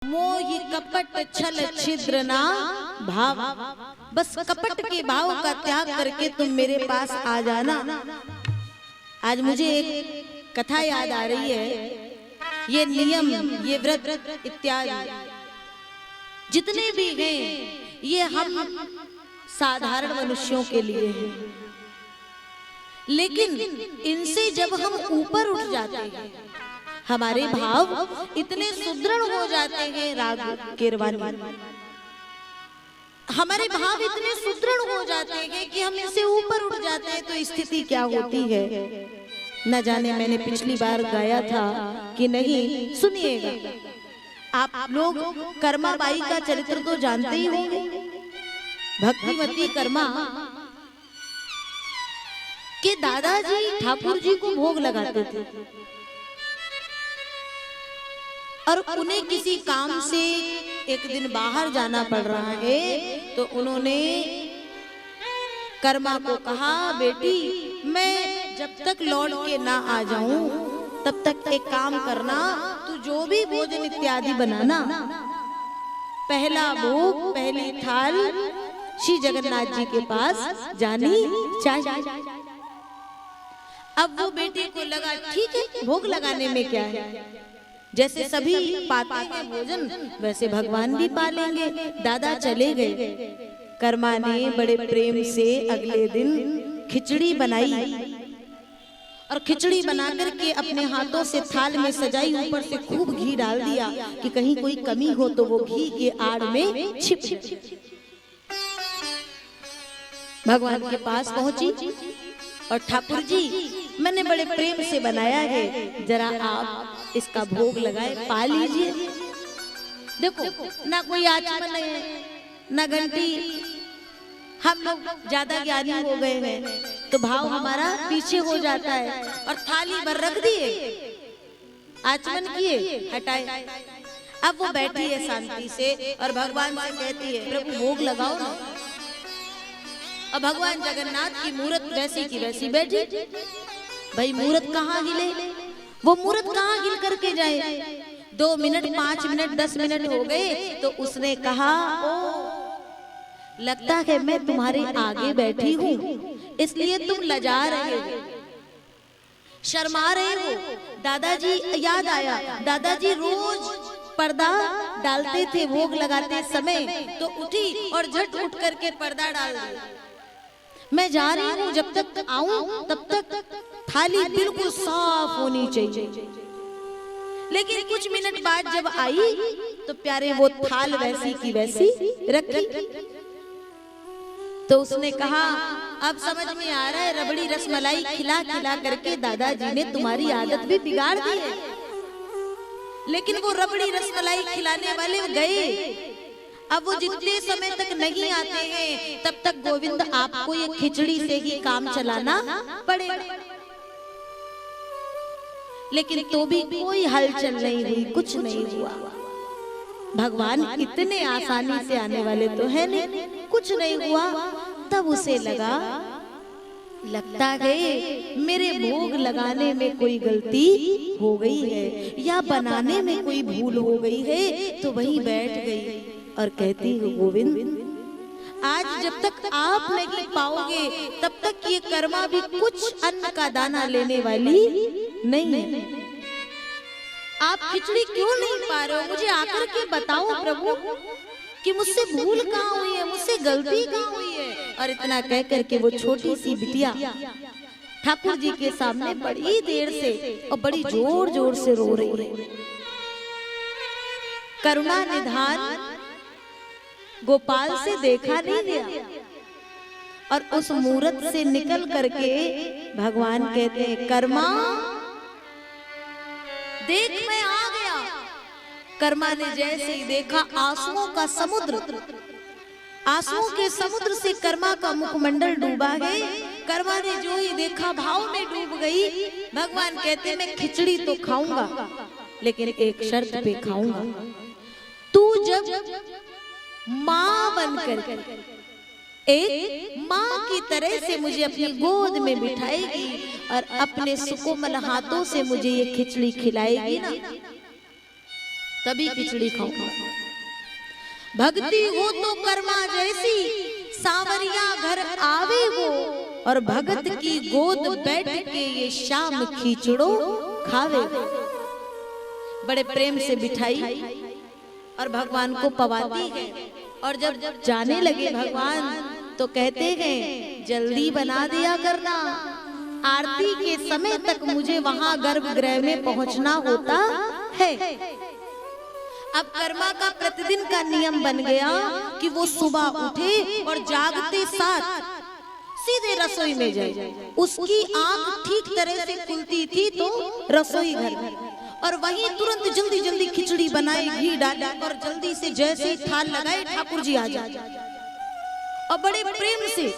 मोहि कपट छल छिद्र ना भाव। बस कपट के भाव का त्याग करके तुम मेरे पास आ जाना। आज मुझे एक कथा याद आ रही है। ये नियम, ये व्रत इत्यादि जितने भी हैं, ये हम साधारण मनुष्यों के लिए हैं। लेकिन इनसे जब हम ऊपर उठ जाते हैं, हमारे भाव इतने सुदृढ़ हो जाते हैं, राग कीरवानी, हमारे भाव इतने सुदृढ़ हो जाते हैं कि हम इनसे ऊपर उठ जाते हैं। तो स्थिति क्या होती है न जाने। मैंने पिछली बार गाया था कि नहीं, सुनिएगा। आप लोग कर्मा बाई का चरित्र तो जानते ही होंगे। भक्तिमती कर्मा के दादाजी ठाकुर जी को भोग लगाते थे और उन्हें किसी काम से एक दिन बाहर जाना पड़ रहा है। तो उन्होंने कर्मा को कहा, बेटी मैं जब तक लौट के ना आ जाऊं तब तक एक काम करना, तू जो भी भोजन इत्यादि बनाना, पहला भोग पहली थाल श्री जगन्नाथ जी के पास जानी चाहिए। अब वो बेटे को लगा ठीक है, भोग लगाने में क्या है, जैसे सभी पाते हैं भोजन वैसे भगवान भी पालेंगे। दादा चले गए। कर्मा ने बड़े प्रेम से अगले दिन खिचड़ी बनाई और खिचड़ी बनाकर के अपने हाथों से थाल में सजाई। ऊपर से खूब घी डाल दिया कि कहीं कोई कमी हो तो वो घी के आड़ में छिप। भगवान के पास पहुंची और ठाकुर जी मैंने बड़े प्रेम से बनाया है, जरा आप इसका भोग लगाए, पा लीजिए। देखो ना कोई आचमन है ना घंटी, हम लोग ज्यादा ज्ञानी हो गए हैं तो भाव हमारा पीछे हो जाता है। और थाली भर रख दिए, आचमन किए, हटाए। अब वो बैठी है शांति से और भगवान से कहती है, प्रभु भोग लगाओ ना। और भगवान जगन्नाथ की मूर्त वैसी की वैसी बैठी। भाई मूर्त कहाँ हिले, वो मूर्त कहाँ हिल करके जाए। 2 मिनट 5 मिनट 10 मिनट हो गए तो उसने कहा, ओ लगता है मैं तुम्हारे आगे बैठी हूँ इसलिए तुम लजा रहे हो, शर्मा रहे हो। दादाजी याद आया, दादाजी रोज पर्दा डालते थे भोग लगाते समय, तो उठी और झट उठ करके पर्दा डाल दिया। मैं जा रही हूँ, जब तक आऊं तब तक थाली बिल्कुल साफ होनी चाहिए। लेकिन कुछ मिनट बाद जब आई तो प्यारे वो थाल वैसी की वैसी रखी। तो उसने कहा, अब समझ में आ रहा है, रबड़ी रसमलाई खिला खिला करके दादाजी ने तुम्हारी आदत भी बिगाड़ दी है। लेकिन वो रबड़ी रसमलाई खिलाने वाले गए। अब वो जितने समय तक नहीं आते हैं तब तक गोविंद आपको ये खिचड़ी से ही काम चलाना पड़ेगा। लेकिन तो भी कोई हलचल नहीं हुई, कुछ नहीं हुआ। भगवान इतने आसानी से आने वाले तो है नहीं, कुछ नहीं हुआ। तब उसे लगता है मेरे भोग लगाने में कोई गलती हो गई है या बनाने में कोई भूल हो गई है। तो वहीं बैठ गई और कहती हूँ, गोविंद आज जब तक आप नहीं पाओगे तब तक ये कर्मा भी कुछ अन्न का दाना लेने वाली नहीं है। आप खिचड़ी क्यों नहीं पा रहे हो, मुझे आकर के बताओ प्रभु कि मुझसे भूल कहाँ हुई है, मुझसे गलती कहाँ हुई है। और इतना कह करके वो छोटी सी बिटिया ठाकुर जी के सामने बड़ी देर से और बड़ी जोर जोर से रो रही है। करुणा निधान गोपाल से देखा नहीं गया। और उस मूरत से निकल करके भगवान कहते हैं, कर्मा देख मैं आ गया। कर्मा ने जैसे ही देखा, आंसुओं का समुद्र, आंसुओं के समुद्र से कर्मा का मुखमंडल डूबा है। कर्मा ने जो ही देखा भाव में डूब गई। भगवान कहते, मैं खिचड़ी तो खाऊंगा लेकिन एक शर्त पे खाऊंगा। तू जब माँ बनकर एक माँ की तरह से मुझे अपनी गोद में बिठाएगी और अपने सुकोमल हाथों से मुझे ये खिचड़ी खिलाएगी ना, तभी खिचड़ी खाऊंगा। भक्ति हो तो कर्मा जैसी, सांवरिया घर आवे वो, और भगत की गोद बैठ के ये शाम खिचड़ो खावे। बड़े प्रेम से बिठाई और भगवान को पवाती है। और जब जाने लगे भगवान तो कहते हैं जल्दी बना दिया करना, आरती के समय तक मुझे वहां गर्भगृह में पहुंचना होता है। अब कर्मा का प्रतिदिन का नियम बन गया कि वो सुबह उठे और जागते साथ सीधे रसोई में जाए। उसकी आंख ठीक तरह से खुलती थी तो रसोई घर में, और वहीं तुरंत जल्दी जल्दी खिचड़ी बनाए, घी डाले और जल्दी से जैसे थाल लगाए ठाकुर जी आ जाए। और बड़े प्रेम से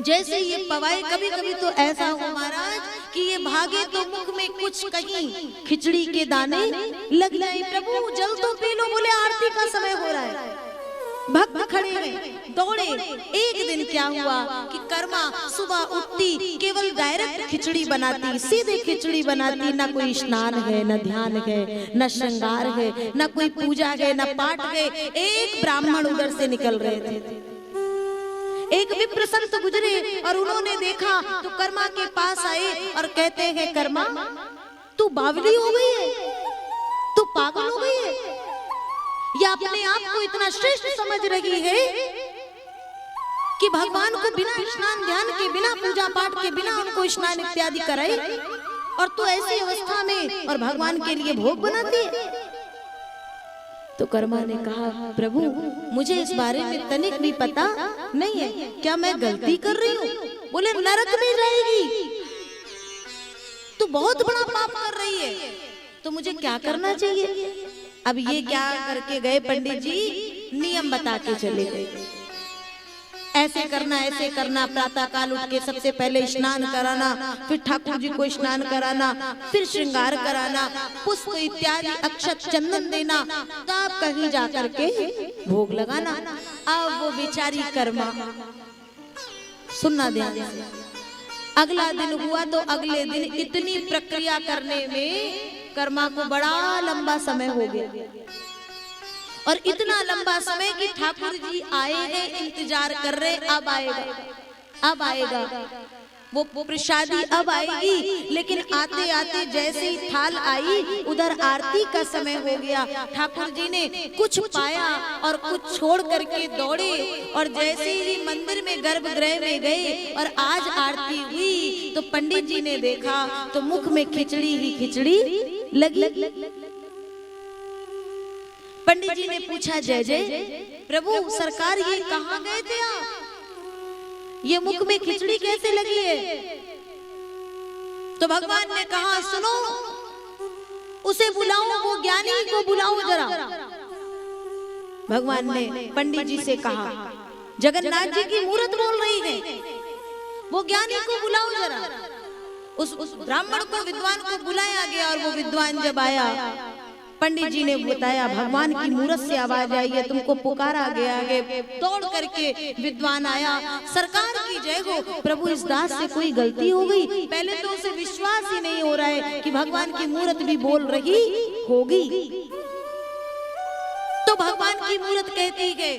जैसे ये पवाए, कभी कभी तो ऐसा हो महाराज कि ये भागे तो मुख में कुछ कहीं खिचड़ी के दाने लग जाए। प्रभु जल तो पी लो, बोले आरती का समय हो रहा है। भक्त खड़े हैं, दौड़े। एक दिन क्या हुआ कि कर्मा सुबह उठती, केवल डायरेक्ट खिचड़ी बनाती, सीधे खिचड़ी बनाती। ना कोई स्नान है, न ध्यान है, न श्रृंगार है, न कोई पूजा है, न पाठ है। एक ब्राह्मण उधर से निकल रहे थे, एक विप्र संत गुजरे और उन्होंने देखा तो कर्मा के पास आए और कहते हैं कर्मा तू बावली हो गई है, तू पागल हो गई है, या अपने आप को इतना श्रेष्ठ समझ रही है कि भगवान को बिना स्नान ध्यान के, बिना पूजा पाठ के, बिना उनको स्नान इत्यादि कराई, और तू ऐसी अवस्था में और भगवान के लिए भोग बनाती है। तो कर्मा ने कहा प्रभु मुझे इस बारे में तनिक भी पता नहीं है, क्या मैं गलती कर रही हूँ? बोले नरक में जाएगी, तू बहुत बड़ा पाप कर रही है, तो मुझे क्या करना चाहिए? अब ये क्या करके गए पंडित जी, नियम बता के चले गए। ऐसे करना, ऐसे करना, प्रातः काल उठ के सबसे पहले स्नान कराना, फिर ठाकुर जी को स्नान कराना, फिर श्रृंगार कराना, पुष्प इत्यादि अक्षत चंदन देना, तब कहीं जाकर के भोग लगाना। अब वो बेचारी कर्मा, सुनना ध्यान से, अगला दिन हुआ तो अगले दिन इतनी प्रक्रिया करने में कर्मा को बड़ा लंबा समय हो गया, और इतना लंबा समय कि ठाकुर जी आए हैं, इंतजार कर रहे, अब आएगा, अब आएगा, वो प्रसादी अब आएगी। लेकिन आते आते जैसे ही थाल आई, उधर आरती का समय हो गया। ठाकुर जी ने कुछ पाया और कुछ छोड़ करके दौड़े, और जैसे ही मंदिर में गर्भगृह में गए और आज आरती हुई तो पंडित जी ने देखा तो मुख में खिचड़ी ही खिचड़ी लगी। पंडित जी ने पूछा जय जय प्रभु सरकार ये कहाँ गए थे आप, ये मुख में खिचड़ी कैसे लगी है? तो भगवान ने कहा सुनो, उसे बुलाओ, वो ज्ञानी को बुलाओ जरा। भगवान ने पंडित जी से कहा जगन्नाथ जी की मूर्त बोल रही है, वो ज्ञानी को बुलाओ जरा। उस ब्राह्मण को, विद्वान को बुलाया गया, और वो विद्वान जब आया पंडित जी ने बताया भगवान की मूरत से आवाज आई है, तुमको पुकारा गया है। दौड़ करके विद्वान आया, सरकार की जय हो, प्रभु इस दास से कोई गलती हो गई। पहले तो उसे विश्वास ही नहीं हो रहा है कि भगवान की मूरत भी बोल रही होगी। तो भगवान की मूरत कहती है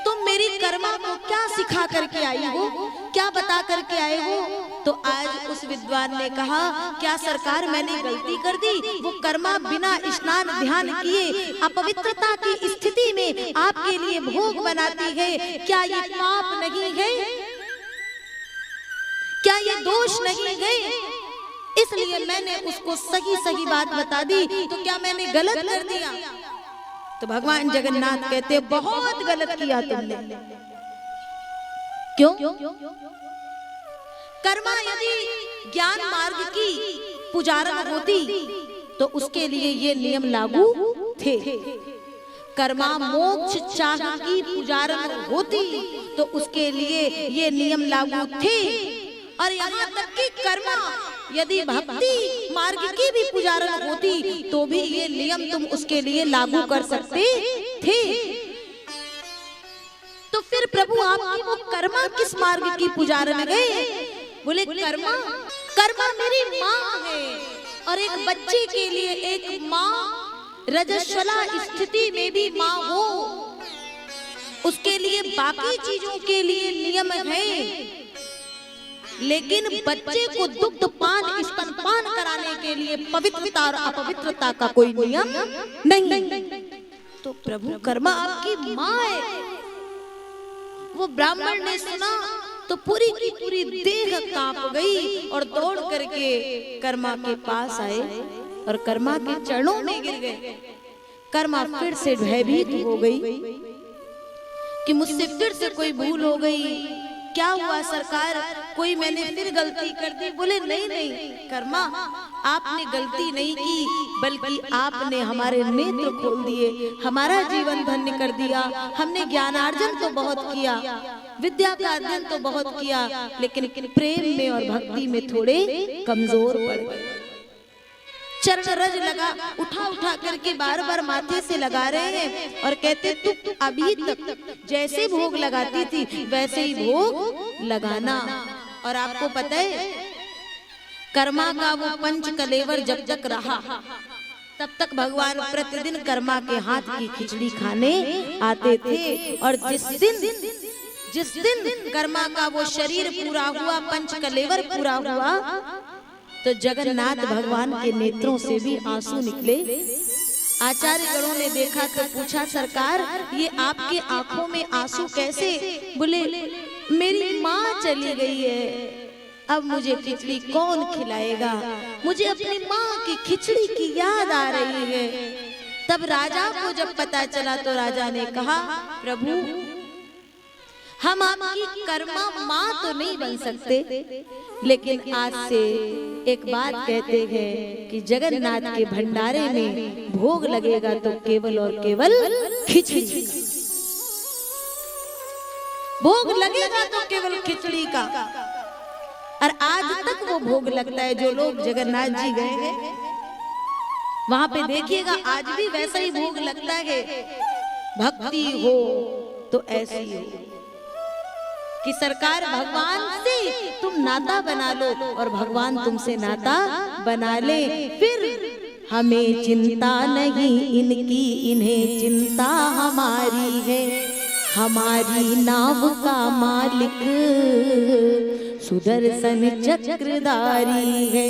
तुम मेरी कर्मा को क्या सिखा करके आई हो, क्या बता करके आए हो? तो आज उस विद्वान ने कहा क्या सरकार मैंने गलती कर दी, वो कर्मा बिना स्नान ध्यान किए अपवित्रता की स्थिति में आपके लिए भोग बनाती है, क्या ये पाप नहीं है, क्या ये दोष नहीं है? इसलिए मैंने उसको सही सही बात बता दी, तो क्या मैंने गलत कर दिया? तो भगवान जगन्नाथ कहते बहुत गलत किया तुमने। क्यों? कर्मा यदि ज्ञान मार्ग की पुजारन होती तो उसके लिए ये नियम लागू थे। कर्मा मोक्ष चाह की पुजारन होती तो उसके लिए ये नियम लागू थे। और यहाँ तक कि कर्मा यदि भक्ति मार्ग की भी पुजारन होती तो भी ये नियम तुम उसके लिए लागू कर सकते थे। तो फिर प्रभु आपकी वो कर्मा किस मार्ग की पुजारन गए? बोले कर्मा मेरी माँ है, और एक बच्चे के लिए एक माँ रजस्वला स्थिति में भी माँ हो, उसके लिए बाकी चीजों के लिए नियम है, लेकिन बच्चे को दुग्ध पान स्तनपान कराने के लिए पवित्रता और अपवित्रता का कोई नियम नहीं। तो प्रभु कर्मा आपकी माँ है। वो ब्राह्मण ने सुना तो पूरी की पूरी देह कांप गई और दौड़ करके कर्मा के पास आए और कर्मा के चरणों में गिर गए। कर्मा फिर से भयभीत हो गई कि मुझसे फिर से कोई भूल हो गई, क्या हुआ सरकार, कोई मैंने फिर गलती कर दी। बोले नहीं नहीं कर्मा, आपने गलती नहीं की, बल्कि आपने हमारे नेत्र खोल दिए, हमारा जीवन धन्य कर दिया। हमने ज्ञानार्जन तो बहुत किया, विद्या का अध्ययन तो बहुत किया, लेकिन प्रेम में और भक्ति में थोड़े कमजोर पड़ गए। चरण रज लगा उठा उठा करके बार बार माथे से लगा रहे हैं और कहते तू अभी तक जैसे भोग लगाती थी वैसे ही भोग लगाना। और आपको पता है कर्मा का वो पंच कलेवर जब तक रहा तब तक भगवान प्रतिदिन कर्मा के हाथ की खिचड़ी खाने आते थे। और जिस दिन कर्मा का वो शरीर पूरा हुआ, पंच कलेवर पूरा हुआ, तो जगन्नाथ भगवान के नेत्रों से भी आंसू निकले। आचार्य गणों ने देखा तो पूछा सरकार ये आपके आंखों में आंसू कैसे? बोले मेरी माँ चली गई है, अब मुझे खिचड़ी कौन खिलाएगा, मुझे अपनी माँ की खिचड़ी की याद आ रही है। तब राजा को जब पता चला तो राजा ने कहा प्रभु हम आपकी कर्मा माँ तो नहीं बन सकते, लेकिन आज से एक बात कहते हैं कि जगन्नाथ के भंडारे में भोग लगेगा तो केवल और केवल खिचड़ी, भोग लगेगा तो केवल खिचड़ी का। और आज तक वो भोग लगता है। जो लोग जगन्नाथ जी गए हैं वहां पे देखिएगा आज भी वैसा ही भोग लगता है। भक्ति हो तो ऐसी हो कि सरकार भगवान से तुम नाता बना लो और भगवान तुमसे नाता बना ले। फिर हमें चिंता नहीं इनकी, इन्हें चिंता हमारी है। हमारी नाव का मालिक सुदर्शन चक्रधारी है।